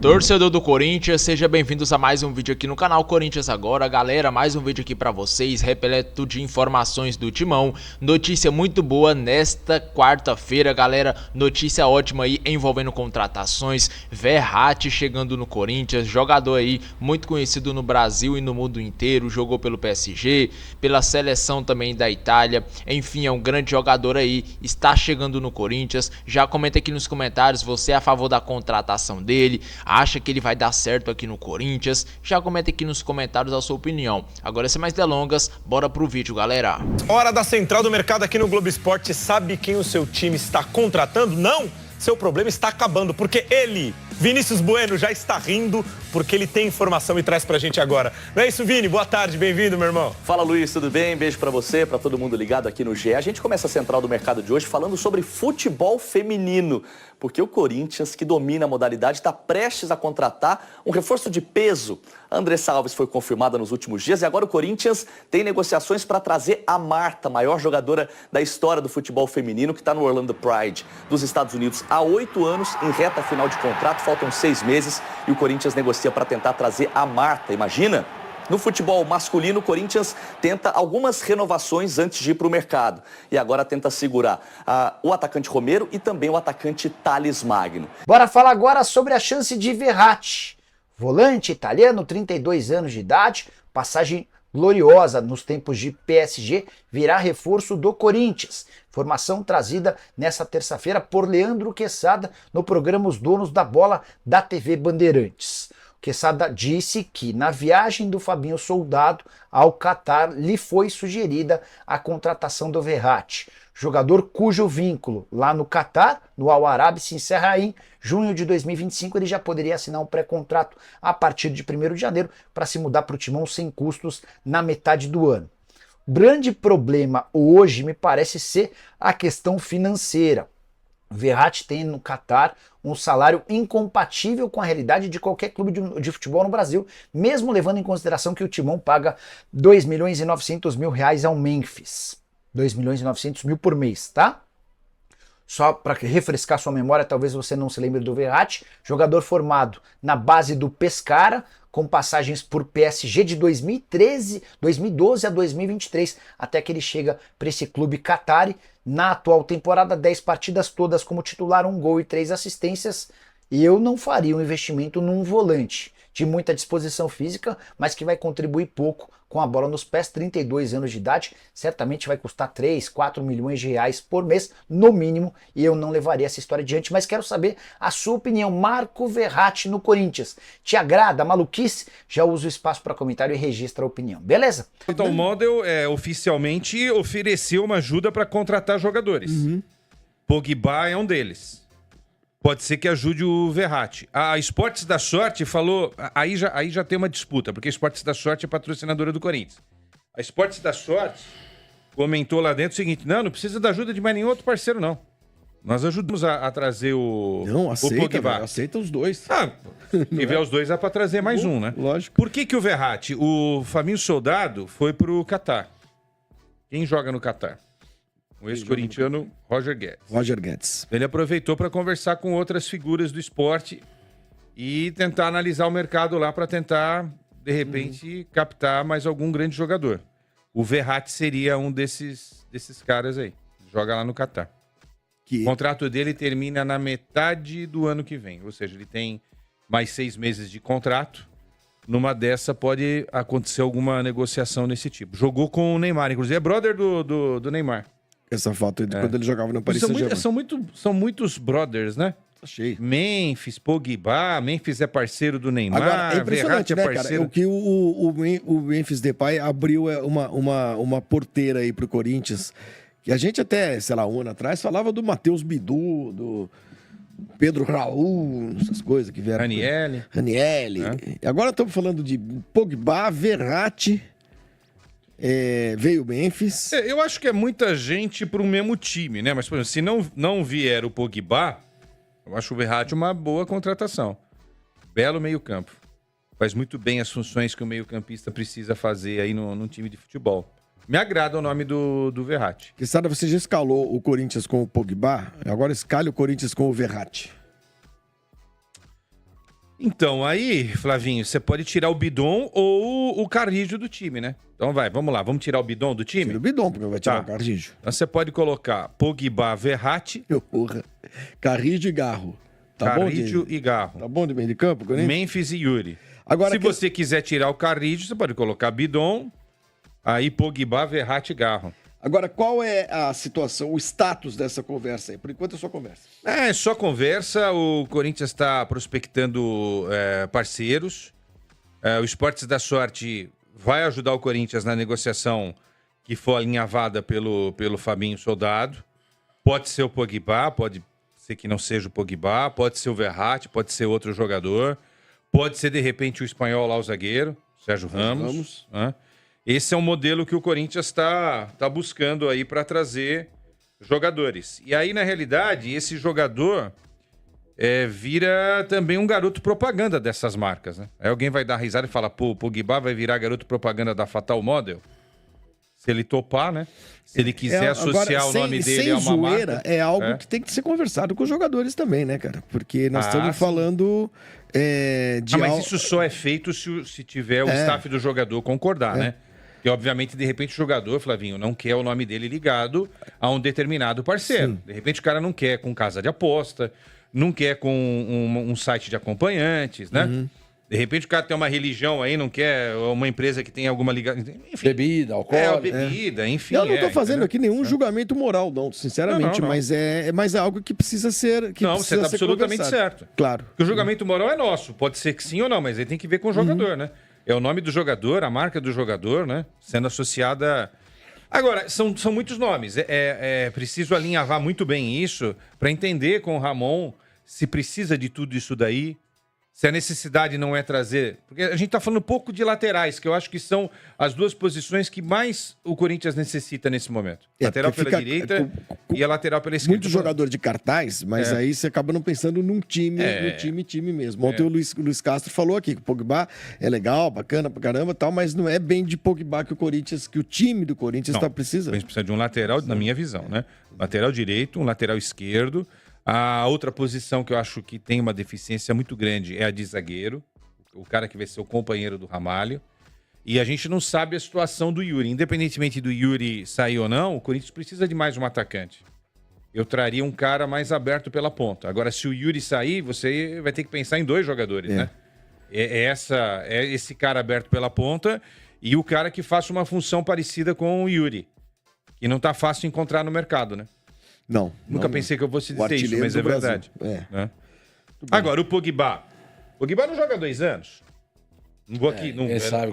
Torcedor do Corinthians, seja bem-vindos a mais um vídeo aqui no canal Corinthians Agora. Galera, mais um vídeo aqui pra vocês, repleto de informações do Timão. Notícia muito boa nesta quarta-feira, galera. Notícia ótima aí envolvendo contratações. Verratti chegando no Corinthians, jogador aí muito conhecido no Brasil e no mundo inteiro. Jogou pelo PSG, pela seleção também da Itália. Enfim, é um grande jogador aí, está chegando no Corinthians. Já comenta aqui nos comentários, você é a favor da contratação dele? Acha que ele vai dar certo aqui no Corinthians? Já comenta aqui nos comentários a sua opinião. Agora, sem mais delongas, bora pro vídeo, galera. Hora da central do mercado aqui no Globo Esporte. Sabe quem o seu time está contratando? Não! Seu problema está acabando, porque ele, Vinícius Bueno, já está rindo, porque ele tem informação e traz pra gente agora. Não é isso, Vini? Boa tarde, bem-vindo, meu irmão. Fala, Luiz, tudo bem? Beijo pra você, pra todo mundo ligado aqui no GE. A gente começa a central do mercado de hoje falando sobre futebol feminino, porque o Corinthians, que domina a modalidade, está prestes a contratar um reforço de peso. A Andressa Alves foi confirmada nos últimos dias e agora o Corinthians tem negociações para trazer a Marta, maior jogadora da história do futebol feminino, que está no Orlando Pride dos Estados Unidos há 8 anos, em reta final de contrato, faltam 6 meses e o Corinthians negocia para tentar trazer a Marta, imagina? No futebol masculino, o Corinthians tenta algumas renovações antes de ir para o mercado. E agora tenta segurar o atacante Romero e também o atacante Thales Magno. Bora falar agora sobre a chance de Verratti. Volante italiano, 32 anos de idade, passagem gloriosa nos tempos de PSG, virá reforço do Corinthians. Informação trazida nesta terça-feira por Leandro Quesada no programa Os Donos da Bola da TV Bandeirantes. Quesada disse que na viagem do Fabinho Soldado ao Catar lhe foi sugerida a contratação do Verratti, jogador cujo vínculo lá no Catar, no Al Arabi, se encerra em junho de 2025. Ele já poderia assinar um pré-contrato a partir de 1º de janeiro para se mudar para o Timão sem custos na metade do ano. O grande problema hoje me parece ser a questão financeira. O Verratti tem no Catar um salário incompatível com a realidade de qualquer clube de futebol no Brasil, mesmo levando em consideração que o Timão paga 2.900.000 reais ao Memphis. 2.900.000 por mês, tá? Só para refrescar sua memória, talvez você não se lembre do Verratti, jogador formado na base do Pescara, com passagens por PSG de 2012 a 2023, até que ele chega para esse clube Qatari. Na atual temporada, 10 partidas, todas como titular, 1 gol e 3 assistências. E eu não faria um investimento num volante de muita disposição física, mas que vai contribuir pouco com a bola nos pés. 32 anos de idade, certamente vai custar 3, 4 milhões de reais por mês, no mínimo, e eu não levaria essa história adiante, mas quero saber a sua opinião. Marco Verratti no Corinthians, te agrada a maluquice? Já usa o espaço para comentário e registra a opinião, beleza? Então o Model oficialmente ofereceu uma ajuda para contratar jogadores. Pogba é um deles. Pode ser que ajude o Verratti. A Esportes da Sorte falou... Aí já tem uma disputa, porque a Esportes da Sorte é patrocinadora do Corinthians. A Esportes da Sorte comentou lá dentro o seguinte: não precisa da ajuda de mais nenhum outro parceiro, não. Nós ajudamos a trazer o Pogba. Aceita os dois. Se tiver os dois, dá pra trazer mais um, né? Lógico. Por que o Verratti, o Fabinho Soldado, foi pro Catar? Quem joga no Catar? O ex-corintiano Roger Guedes. Ele aproveitou para conversar com outras figuras do esporte e tentar analisar o mercado lá para tentar, de repente, captar mais algum grande jogador. O Verratti seria um desses caras aí. Joga lá no Catar. O contrato dele termina na metade do ano que vem. Ou seja, ele tem mais 6 meses de contrato. Numa dessa pode acontecer alguma negociação desse tipo. Jogou com o Neymar, inclusive é brother do Neymar. Essa foto aí de quando ele jogava no Paris Saint-Germain. São muitos brothers, né? Achei. Memphis, Pogba, Memphis é parceiro do Neymar. Agora, é impressionante, né, cara? O que o Memphis Depay abriu uma porteira aí pro Corinthians, que a gente até, sei lá, um ano atrás falava do Matheus Bidu, do Pedro Raul, essas coisas que vieram. Ranieri. Agora estamos falando de Pogba, Verratti... veio o Memphis. Eu acho que é muita gente pro mesmo time, né? Mas, por exemplo, se não vier o Pogba, eu acho o Verratti uma boa contratação. Belo meio-campo. Faz muito bem as funções que o meio-campista precisa fazer aí num time de futebol. Me agrada o nome do Verratti. Quesada, você já escalou o Corinthians com o Pogba? Agora escale o Corinthians com o Verratti. Então, aí, Flavinho, você pode tirar o Bidon ou o Carrillo do time, né? Então vamos lá, vamos tirar o Bidon do time? Tira o Bidon, porque vai tirar Tá. o Carrillo. Então você pode colocar Pogba, Verratti, Porra. Carrillo e Garro. Tá bom, Carrillo de... e Garro. Tá bom de meio de campo, Corinthians? Memphis e Yuri. Agora, Se você quiser tirar o Carrillo, você pode colocar Bidon, aí Pogba, Verratti e Garro. Agora, qual é a situação, o status dessa conversa aí? Por enquanto é só conversa. É só conversa, o Corinthians está prospectando parceiros. O Esportes da Sorte vai ajudar o Corinthians na negociação que for alinhavada pelo Fabinho Soldado. Pode ser o Pogba, pode ser que não seja o Pogba, pode ser o Verratti, pode ser outro jogador, pode ser de repente o espanhol lá, o zagueiro, Sérgio Ramos. Né? Esse é um modelo que o Corinthians está buscando aí para trazer jogadores. E aí, na realidade, esse jogador vira também um garoto propaganda dessas marcas, né? Aí alguém vai dar risada e fala, pô, o Pogba vai virar garoto propaganda da Fatal Model? Se ele topar, né? Se ele quiser associar agora, o nome dele sem a uma zoeira, marca... é algo que tem que ser conversado com os jogadores também, né, cara? Porque nós estamos sim. falando de... mas isso só é feito se tiver o staff do jogador concordar, né? E, obviamente, de repente, o jogador, Flavinho, não quer o nome dele ligado a um determinado parceiro. Sim. De repente, o cara não quer com casa de aposta, não quer com um site de acompanhantes, né? Uhum. De repente, o cara tem uma religião aí, não quer uma empresa que tem alguma ligação... Enfim, bebida, álcool. Bebida, enfim. Eu não estou fazendo entendeu? aqui nenhum julgamento moral, não, sinceramente, Não. mas é algo que precisa ser Não, você está absolutamente conversado. certo. Claro. Porque o julgamento moral é nosso. Pode ser que sim ou não, mas ele tem que ver com o jogador, né? É o nome do jogador, a marca do jogador, né? Sendo associada... Agora, são muitos nomes. É preciso alinhavar muito bem isso para entender com o Ramon se precisa de tudo isso daí, se a necessidade não é trazer... Porque a gente está falando um pouco de laterais, que eu acho que são as duas posições que mais o Corinthians necessita nesse momento. Lateral pela direita e a lateral pela esquerda. Muito jogador de cartaz, mas aí você acaba não pensando num time, time mesmo. Ontem o Luiz Castro falou aqui que o Pogba é legal, bacana pra caramba e tal, mas não é bem de Pogba que o time do Corinthians está precisando. A gente precisa de um lateral, na minha visão, né? Lateral direito, um lateral esquerdo. A outra posição que eu acho que tem uma deficiência muito grande é a de zagueiro, o cara que vai ser o companheiro do Ramalho. E a gente não sabe a situação do Yuri. Independentemente do Yuri sair ou não, o Corinthians precisa de mais um atacante. Eu traria um cara mais aberto pela ponta. Agora, se o Yuri sair, você vai ter que pensar em dois jogadores, né? É esse cara aberto pela ponta e o cara que faça uma função parecida com o Yuri, que não tá fácil encontrar no mercado, né? Não. Nunca pensei que eu fosse dizer isso, mas é verdade. Né? Agora, o Pogba. O Pogba não joga há 2 anos. Não vou aqui.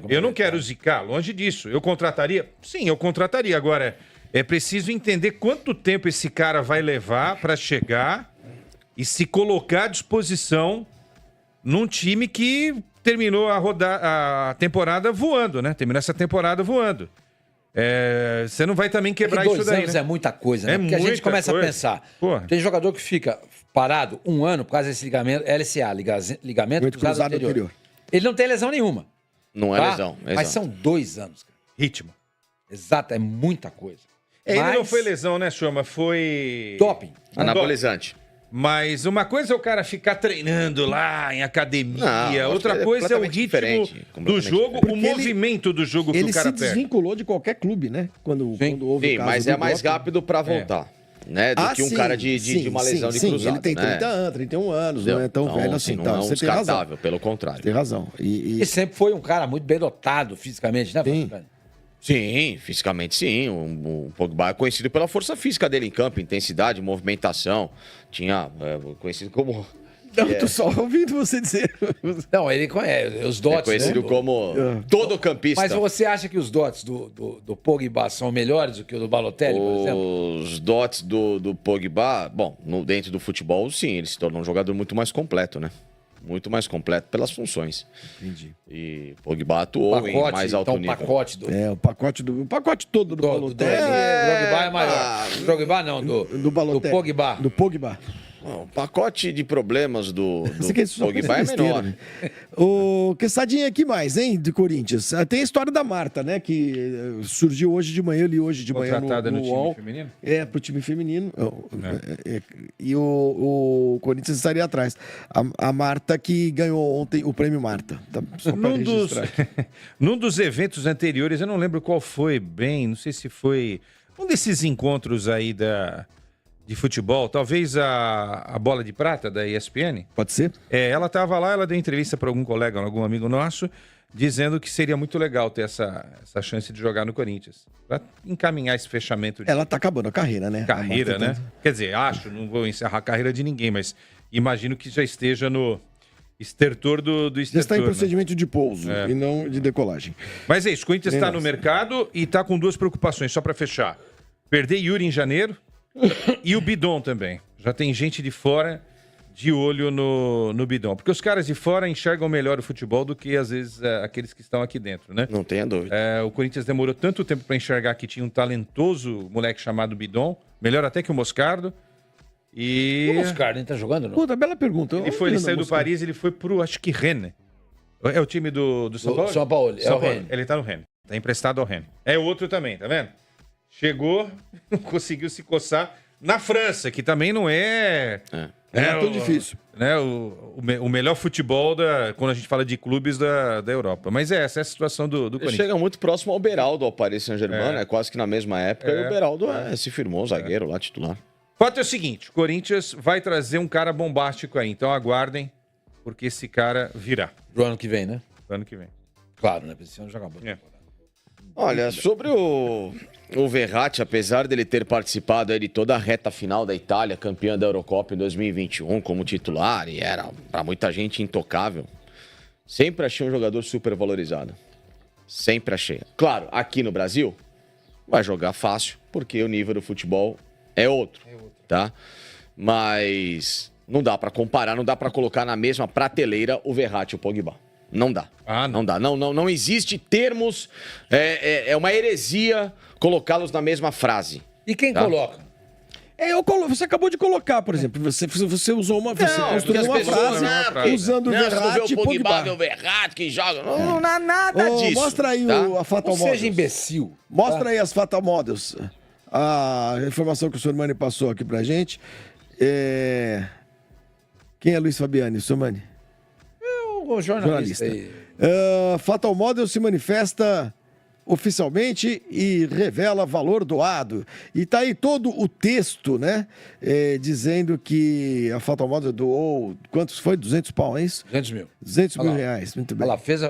Eu não quero zicar, longe disso. Eu contrataria? Sim, eu contrataria. Agora, é preciso entender quanto tempo esse cara vai levar para chegar e se colocar à disposição num time que terminou a temporada voando, né? Terminou essa temporada voando. Você não vai também quebrar isso daí, 2 anos né? é muita coisa, né? É Porque a gente começa muita a pensar. Porra. Tem jogador que fica parado 1 ano por causa desse ligamento, LCA, ligamento cruzado anterior. Ele não tem lesão nenhuma. Não é lesão. Mas são 2 anos, cara. Ritmo. Exato, é muita coisa. Ele não foi lesão, né, Chama? Foi... Doping. Anabolizante. Mas uma coisa é o cara ficar treinando lá em academia, outra coisa é o ritmo do jogo, o movimento do jogo que o cara perde. Ele se desvinculou de qualquer clube, né? Quando houve o caso mas é mais rápido para voltar. Né? Do que um cara de uma lesão de cruzado. Ele tem 30 anos, 31 anos, não é tão velho assim. Não é um descartável, pelo contrário. Tem razão. E sempre foi um cara muito bem dotado fisicamente, né? Sim, fisicamente sim. O Pogba é conhecido pela força física dele em campo, intensidade, movimentação. Tinha conhecido como... Não, tô só ouvindo você dizer. Não, ele conhece os dotes. É conhecido como todo campista. Mas você acha que os dotes do Pogba são melhores do que o do Balotelli, por exemplo? Os dotes do Pogba, bom, dentro do futebol, sim, ele se tornou um jogador muito mais completo, né? Muito mais completo pelas funções. Entendi. E Pogba atuou em mais alto nível. O pacote todo do Balotelli. O Drogba é maior. O Drogba não, do Balotelli. Do Pogba. Do Pogba. O pacote de problemas do Pogba é menor. Né? O Quessadinha, aqui mais, hein, de Corinthians. Tem a história da Marta, né, que surgiu hoje de manhã, eu li hoje de manhã no time feminino? Pro time feminino. E o Corinthians estaria atrás. A Marta que ganhou ontem o prêmio Marta. Tá, só num dos eventos anteriores, eu não lembro qual foi bem, não sei se foi um desses encontros aí de futebol, talvez a Bola de Prata da ESPN. Pode ser? Ela estava lá, ela deu entrevista para algum colega, algum amigo nosso, dizendo que seria muito legal ter essa chance de jogar no Corinthians, para encaminhar esse fechamento. Ela está acabando a carreira, né? Carreira, né? Quer dizer, não vou encerrar a carreira de ninguém, mas imagino que já esteja no estertor do estertor. Já está em procedimento de pouso e não de decolagem. Mas é isso, o Corinthians está no mercado e está com duas preocupações, só para fechar. Perder Yuri em janeiro e o Bidon também. Já tem gente de fora de olho no Bidon. Porque os caras de fora enxergam melhor o futebol do que, às vezes, aqueles que estão aqui dentro, né? Não tenha dúvida. O Corinthians demorou tanto tempo para enxergar que tinha um talentoso moleque chamado Bidon, melhor até que o Moscardo. E... O Moscardo ainda tá jogando, não? Puta, bela pergunta. Ele saiu do Paris, ele foi pro, acho que Rennes. É o time do São Paulo? São Paulo, é o Rennes. Ele tá no Rennes. Tá emprestado ao Rennes. É outro também, tá vendo? Chegou, não conseguiu se coçar na França, que também não é... É tão difícil. Né, o melhor futebol quando a gente fala de clubes da Europa. Mas essa é a situação do Corinthians. Chega muito próximo ao Beraldo, ao Paris Saint-Germain, né? Quase que na mesma época. E o Beraldo se firmou, zagueiro lá, titular. O fato é o seguinte, o Corinthians vai trazer um cara bombástico aí. Então aguardem, porque esse cara virá. Do ano que vem, né? Do ano que vem. Claro, né? Esse ano já acabou. Olha, sobre o Verratti, apesar dele ter participado aí de toda a reta final da Itália, campeã da Eurocopa em 2021 como titular, e era para muita gente intocável, sempre achei um jogador super valorizado. Sempre achei. Claro, aqui no Brasil, vai jogar fácil, porque o nível do futebol é outro, tá? Mas não dá para comparar, não dá para colocar na mesma prateleira o Verratti e o Pogba. Não dá. Não dá. Não existe termos. É uma heresia colocá-los na mesma frase. E quem coloca? Você acabou de colocar, por exemplo. Você usou uma. Você construiu uma frase usando o Verratti e Pogba. O Verratti que joga. Não dá nada disso. Mostra aí a Fatal Models. Seja imbecil. Mostra aí as Fatal Models. A informação que o Sormani passou aqui pra gente. Quem é Luiz Fabiani, Sormani? O jornalista. Fatal Model se manifesta oficialmente e revela valor doado. E tá aí todo o texto, né? Dizendo que a Fatal Model doou... Quantos foi? 200 pau, é isso? 200 mil. 200 mil reais, muito bem.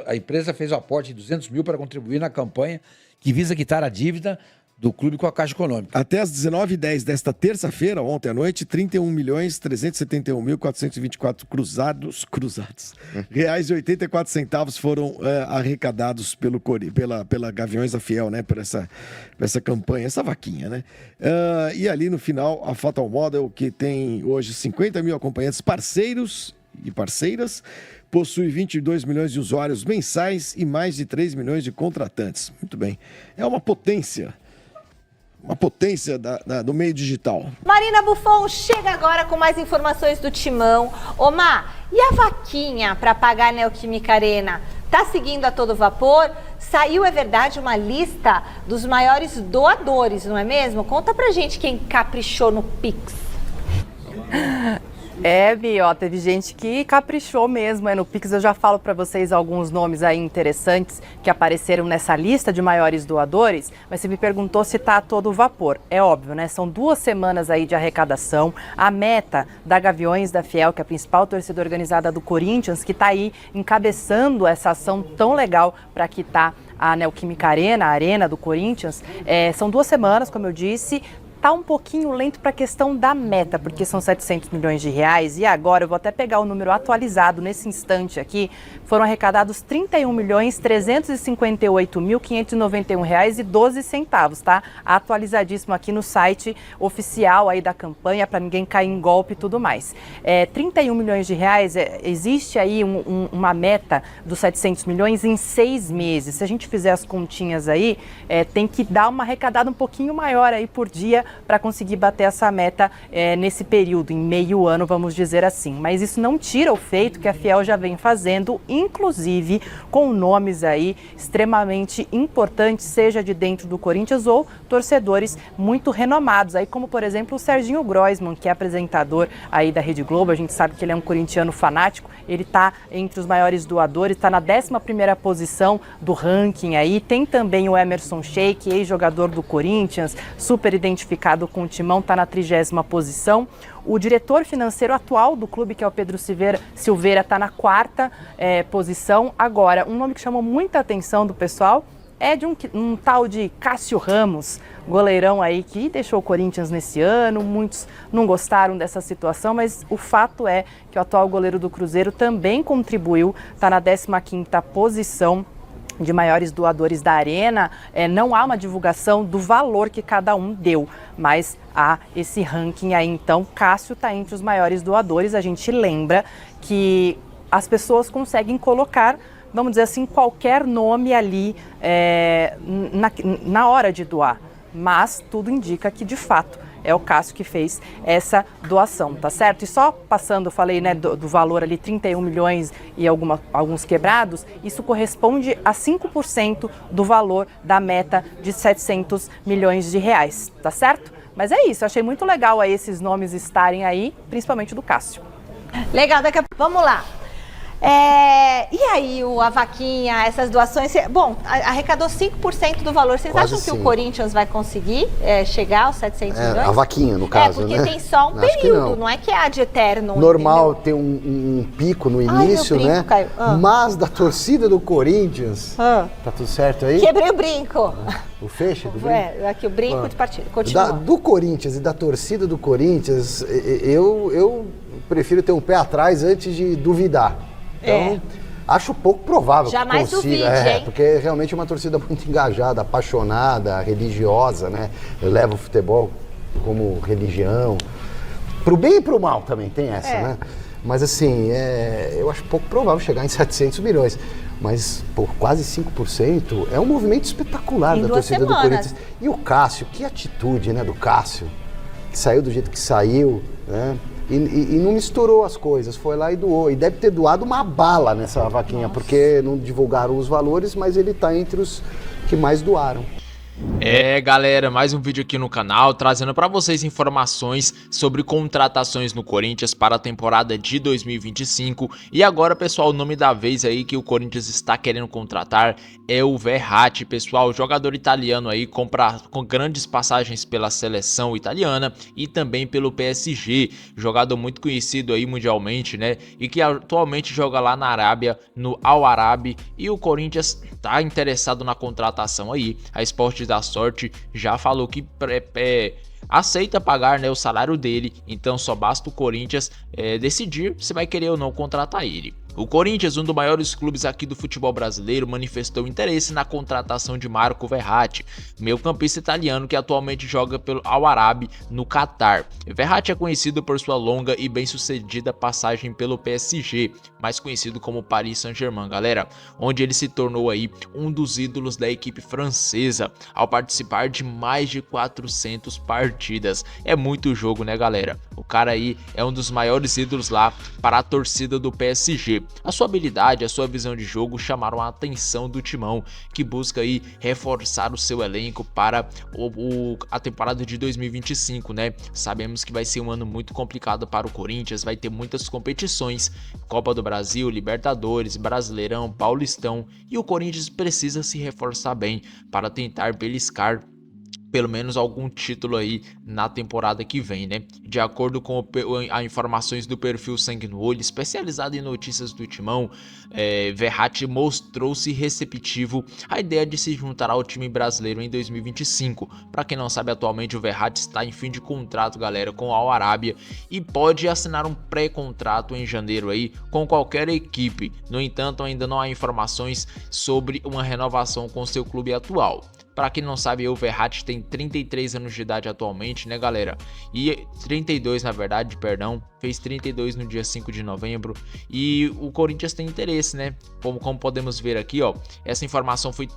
A empresa fez o aporte de 200 mil para contribuir na campanha que visa quitar a dívida do clube com a Caixa Econômica. Até às 19h10 desta terça-feira, ontem à noite, 31.371.424 cruzados reais e 84 centavos foram arrecadados pela Gaviões da Fiel, né? Por essa campanha, essa vaquinha, né? E ali no final, a Fatal Model, que tem hoje 50 mil acompanhantes parceiros e parceiras, possui 22 milhões de usuários mensais e mais de 3 milhões de contratantes. Muito bem. É uma potência. Uma potência do meio digital. Marina Buffon chega agora com mais informações do Timão. Omar, e a vaquinha para pagar a Neoquímica Arena? Tá seguindo a todo vapor? Saiu, é verdade, uma lista dos maiores doadores, não é mesmo? Conta pra gente quem caprichou no Pix. Bi, teve gente que caprichou mesmo no Pix. Eu já falo para vocês alguns nomes aí interessantes que apareceram nessa lista de maiores doadores, mas você me perguntou se tá a todo vapor. É óbvio, né? São 2 semanas aí de arrecadação. A meta da Gaviões da Fiel, que é a principal torcida organizada do Corinthians, que está aí encabeçando essa ação tão legal para quitar a Neoquímica Arena, a arena do Corinthians. São 2 semanas, como eu disse. Está um pouquinho lento para a questão da meta, porque são 700 milhões de reais. E agora, eu vou até pegar o número atualizado nesse instante aqui, foram arrecadados 31.358.591 reais e 12 centavos, tá? Atualizadíssimo aqui no site oficial aí da campanha, para ninguém cair em golpe e tudo mais. 31 milhões de reais, existe aí uma meta dos 700 milhões em 6 meses. Se a gente fizer as continhas aí, tem que dar uma arrecadada um pouquinho maior aí por dia, para conseguir bater essa meta nesse período, em meio ano, vamos dizer assim. Mas isso não tira o feito que a Fiel já vem fazendo, inclusive com nomes aí extremamente importantes, seja de dentro do Corinthians ou torcedores muito renomados, aí como por exemplo o Serginho Groisman, que é apresentador aí da Rede Globo. A gente sabe que ele é um corintiano fanático, ele está entre os maiores doadores, está na 11ª posição do ranking aí. Tem também o Emerson Sheik, ex-jogador do Corinthians, super identificado com o timão, está na 30ª posição. O diretor financeiro atual do clube, que é o Pedro Silveira, está na 4ª posição. Agora, um nome que chamou muita atenção do pessoal é de um tal de Cássio Ramos, goleirão aí que deixou o Corinthians nesse ano. Muitos não gostaram dessa situação, mas o fato é que o atual goleiro do Cruzeiro também contribuiu, está na 15ª posição de maiores doadores da Arena. Não há uma divulgação do valor que cada um deu, mas há esse ranking aí. Então, Cássio está entre os maiores doadores. A gente lembra que as pessoas conseguem colocar, vamos dizer assim, qualquer nome ali na hora de doar, mas tudo indica que, de fato, é o Cássio que fez essa doação, tá certo? E só passando, falei, né, do valor ali, 31 milhões e alguns quebrados, isso corresponde a 5% do valor da meta de 700 milhões de reais, tá certo? Mas é isso, achei muito legal aí esses nomes estarem aí, principalmente do Cássio. Legal, vamos lá. E aí, a vaquinha, essas doações, bom, arrecadou 5% do valor. Vocês acham que o Corinthians vai conseguir chegar aos 700 milhões? A vaquinha, no caso, porque né? tem só um período, não é que é ad eterno. Normal, entendeu? ter um pico no início, né? Caiu. Mas da torcida do Corinthians, tá tudo certo aí? Quebrei o brinco. O feixe do brinco? Aqui o brinco de partida. Continua. Do Corinthians e da torcida do Corinthians, eu prefiro ter um pé atrás antes de duvidar. Então, acho pouco provável Jamais que consiga. duvide, hein? Porque realmente é uma torcida muito engajada, apaixonada, religiosa, né? Leva o futebol como religião. Pro bem e pro mal também tem essa, né? Mas assim, eu acho pouco provável chegar em 700 milhões. Mas, por quase 5% é um movimento espetacular da torcida do Corinthians. E o Cássio, que atitude, né, do Cássio, que saiu do jeito que saiu, né? E não misturou as coisas, foi lá e doou. E deve ter doado uma bala nessa vaquinha, porque não divulgaram os valores, mas ele está entre os que mais doaram. Galera, mais um vídeo aqui no canal, trazendo para vocês informações sobre contratações no Corinthians para a temporada de 2025. E agora, pessoal, o nome da vez aí que o Corinthians está querendo contratar é o Verratti, pessoal, jogador italiano aí, com grandes passagens pela seleção italiana e também pelo PSG, jogador muito conhecido aí mundialmente, né, e que atualmente joga lá na Arábia, no Al Arabi, e o Corinthians tá interessado na contratação aí. A Sport da Sorte já falou que aceita pagar, né, o salário dele, então só basta o Corinthians decidir se vai querer ou não contratar ele. O Corinthians, um dos maiores clubes aqui do futebol brasileiro, manifestou interesse na contratação de Marco Verratti, meio-campista italiano que atualmente joga pelo Al Arabi no Catar. Verratti é conhecido por sua longa e bem-sucedida passagem pelo PSG, mais conhecido como Paris Saint-Germain, galera, onde ele se tornou aí um dos ídolos da equipe francesa ao participar de mais de 400 partidas. É muito jogo, né, galera? O cara aí é um dos maiores ídolos lá para a torcida do PSG. A sua habilidade, a sua visão de jogo chamaram a atenção do Timão, que busca aí reforçar o seu elenco para a temporada de 2025, né? Sabemos que vai ser um ano muito complicado para o Corinthians, vai ter muitas competições, Copa do Brasil, Libertadores, Brasileirão, Paulistão, e o Corinthians precisa se reforçar bem para tentar beliscar pelo menos algum título aí na temporada que vem, né? De acordo com as informações do perfil Sangue no Olho, especializado em notícias do Timão, Verratti mostrou-se receptivo à ideia de se juntar ao time brasileiro em 2025. Para quem não sabe, atualmente o Verratti está em fim de contrato, galera, com o Al Arabi e pode assinar um pré-contrato em janeiro aí com qualquer equipe. No entanto, ainda não há informações sobre uma renovação com seu clube atual. Pra quem não sabe, o Verratti tem 33 anos de idade atualmente, né, galera? E 32, na verdade, perdão. Fez 32 no dia 5 de novembro. E o Corinthians tem interesse, né? Como podemos ver aqui, ó. Essa informação foi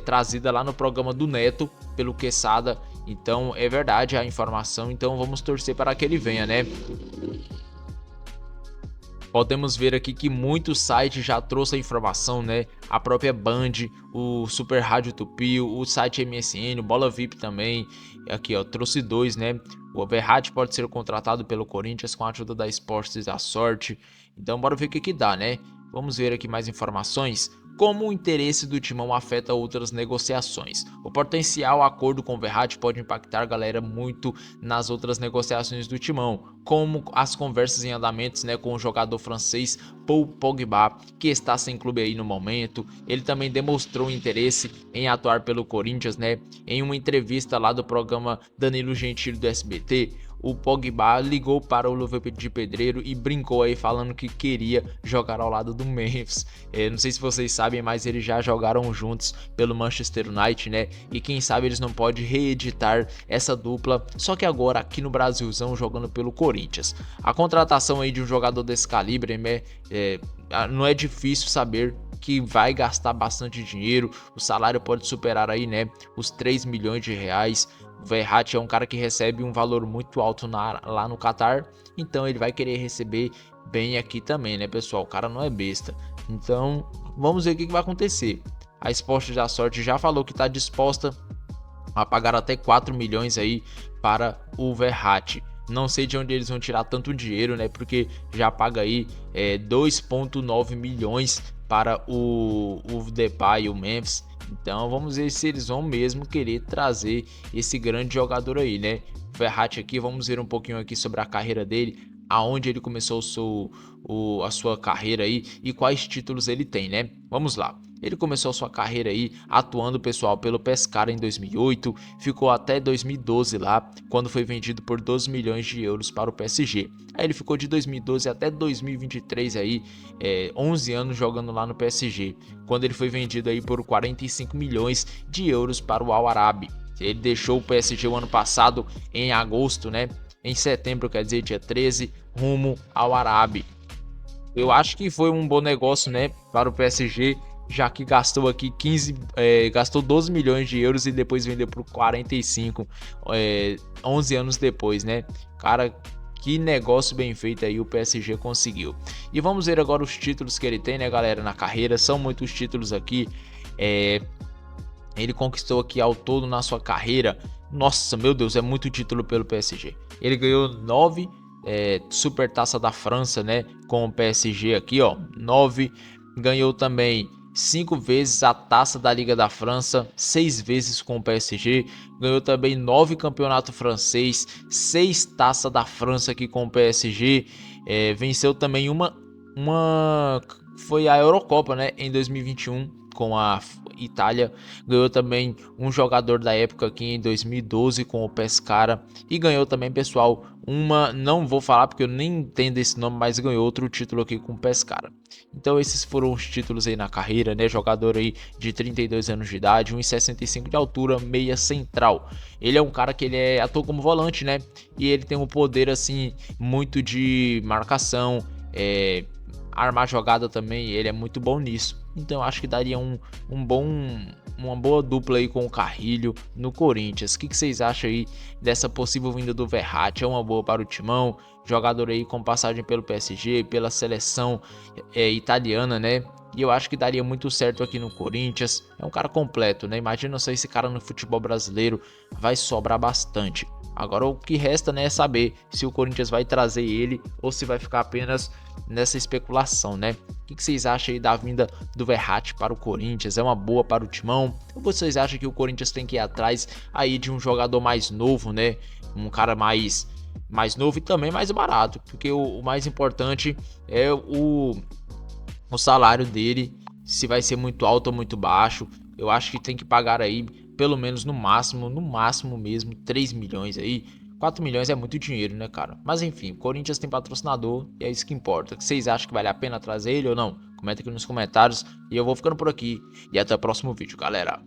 trazida lá no programa do Neto, pelo Quesada. Então, é verdade a informação. Então, vamos torcer para que ele venha, né? Podemos ver aqui que muitos sites já trouxe a informação, né? A própria Band, o Super Rádio Tupi, o site MSN, o Bola VIP também. Aqui, ó, trouxe 2, né? O Verratti pode ser contratado pelo Corinthians com a ajuda da Esportes da Sorte. Então, bora ver o que dá, né? Vamos ver aqui mais informações. Como o interesse do Timão afeta outras negociações. O potencial acordo com o Verratti pode impactar, galera, muito nas outras negociações do Timão, como as conversas em andamentos, né, com o jogador francês Paul Pogba, que está sem clube aí no momento. Ele também demonstrou interesse em atuar pelo Corinthians, né? Em uma entrevista lá do programa Danilo Gentili do SBT, o Pogba ligou para o Luva de Pedreiro e brincou aí falando que queria jogar ao lado do Memphis. Não sei se vocês sabem, mas eles já jogaram juntos pelo Manchester United, né? E quem sabe eles não podem reeditar essa dupla, só que agora aqui no Brasilzão jogando pelo Corinthians. A contratação aí de um jogador desse calibre, né? Não é difícil saber que vai gastar bastante dinheiro. O salário pode superar aí, né, os 3 milhões de reais. O Verratti é um cara que recebe um valor muito alto lá no Catar, então ele vai querer receber bem aqui também, né, pessoal? O cara não é besta. Então, vamos ver o que vai acontecer. A Esporte da Sorte já falou que está disposta a pagar até 4 milhões aí para o Verratti. Não sei de onde eles vão tirar tanto dinheiro, né? Porque já paga aí 2,9 milhões para o Depay e o Memphis. Então vamos ver se eles vão mesmo querer trazer esse grande jogador aí, né? O Verratti aqui, vamos ver um pouquinho aqui sobre a carreira dele, aonde ele começou a sua carreira aí e quais títulos ele tem, né? Vamos lá. Ele começou a sua carreira aí atuando, pessoal, pelo Pescara em 2008, ficou até 2012 lá, quando foi vendido por 12 milhões de euros para o PSG. Aí ele ficou de 2012 até 2023 aí, 11 anos jogando lá no PSG, quando ele foi vendido aí por 45 milhões de euros para o Al Arabi. Ele deixou o PSG o ano passado em agosto, né? Em setembro, quer dizer, dia 13, rumo ao Arabi. Eu acho que foi um bom negócio, né, para o PSG, já que gastou aqui gastou 12 milhões de euros e depois vendeu por 45, 11 anos depois, né? Cara, que negócio bem feito aí o PSG conseguiu. E vamos ver agora os títulos que ele tem, né, galera, na carreira. São muitos títulos aqui. Ele conquistou aqui ao todo na sua carreira. Nossa, meu Deus, é muito título pelo PSG. Ele ganhou 9 Super Taça da França, né, com o PSG aqui, ó, 9. Ganhou também 5 vezes a Taça da Liga da França, 6 vezes com o PSG. Ganhou também 9 campeonato francês, 6 Taça da França aqui com o PSG. Venceu também foi a Eurocopa, né, em 2021 com a Itália. Ganhou também um jogador da época aqui em 2012 com o Pescara. E ganhou também, pessoal, não vou falar porque eu nem entendo esse nome, mas ganhou outro título aqui com o Pescara. Então esses foram os títulos aí na carreira, né? Jogador aí de 32 anos de idade, 1,65 de altura, meia central. Ele é um cara que ele atua como volante, né? E ele tem um poder assim muito de marcação, armar jogada também, ele é muito bom nisso. Então acho que daria uma boa dupla aí com o Carrilho no Corinthians. O que vocês acham aí dessa possível vinda do Verratti? É uma boa para o Timão, jogador aí com passagem pelo PSG, pela seleção italiana, né? E eu acho que daria muito certo aqui no Corinthians. É um cara completo, né? Imagina só esse cara no futebol brasileiro, vai sobrar bastante. Agora o que resta, né, é saber se o Corinthians vai trazer ele ou se vai ficar apenas nessa especulação, né? O que vocês acham aí da vinda do Verratti para o Corinthians? É uma boa para o Timão? Ou vocês acham que o Corinthians tem que ir atrás aí de um jogador mais novo, né? Um cara mais novo e também mais barato, porque o mais importante é o salário dele, se vai ser muito alto ou muito baixo. Eu acho que tem que pagar aí pelo menos no máximo mesmo 3 milhões aí. 4 milhões é muito dinheiro, né, cara? Mas enfim, o Corinthians tem patrocinador e é isso que importa. Vocês acham que vale a pena trazer ele ou não? Comenta aqui nos comentários e eu vou ficando por aqui. E até o próximo vídeo, galera.